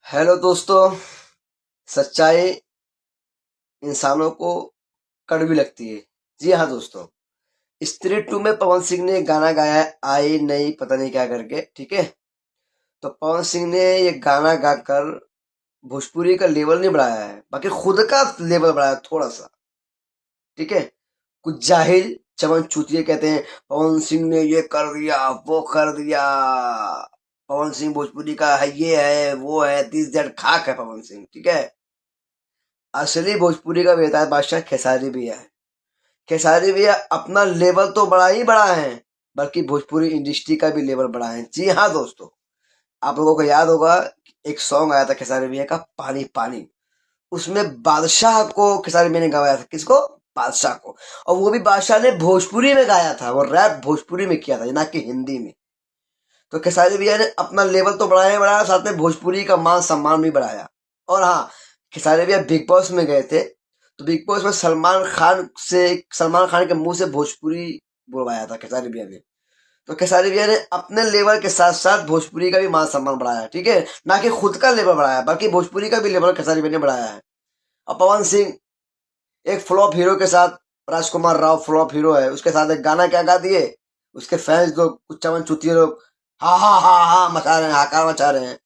Hello दोस्तों। सच्चाई इंसानों को कड़वी लगती है। जी हाँ दोस्तों, स्त्री टू में पवन सिंह ने गाना गाया है, आई नहीं पता नहीं क्या करके, ठीक है। तो पवन सिंह ने ये गाना गाकर भोजपुरी का लेवल नहीं बढ़ाया है, बाकी खुद का लेवल बढ़ाया थोड़ा सा, ठीक है। कुछ जाहिल चमन चूतिए कहते हैं पवन सिंह ने ये कर दिया वो कर दिया, पवन सिंह भोजपुरी का है, ये है वो है, दिस दैट, खाक है पवन सिंह, ठीक है। असली भोजपुरी का बेताज बादशाह खेसारी भी है। खेसारी भैया अपना लेवल तो बड़ा ही बड़ा है, बल्कि भोजपुरी इंडस्ट्री का भी लेवल बड़ा है। जी हाँ दोस्तों, आप लोगों को याद होगा एक सॉन्ग आया था खेसारी भैया का, पानी पानी। उसमें बादशाह को खेसारी भैया ने गवाया था, किसको? बादशाह को। और वो भी बादशाह ने भोजपुरी में गाया था, वो रैप भोजपुरी में किया था, ना कि हिंदी में। तो खेसारी भैया ने अपना लेवल तो बढ़ाया ही बढ़ाया, साथ में भोजपुरी का मान सम्मान भी बढ़ाया। और हाँ, खेसारी भैया बिग बॉस में गए थे, तो बिग बॉस में सलमान खान के मुंह से भोजपुरी बुलवाया था खेसारी भैया ने। तो खेसारी भैया ने अपने लेवल के साथ साथ भोजपुरी का भी मान सम्मान बढ़ाया, ठीक है। ना कि खुद का लेवल बढ़ाया, बल्कि भोजपुरी का भी लेवल खेसारी भैया ने बढ़ाया है। और पवन सिंह एक फ्लॉप हीरो के साथ, राजकुमार राव फ्लॉप हीरो है, उसके साथ एक गाना क्या गा दिए, उसके फैंस लोग, कुछ चमन चुतिए लोग, हा हा हा हा मचा रहे हैं, हाकार मचा रहे हैं।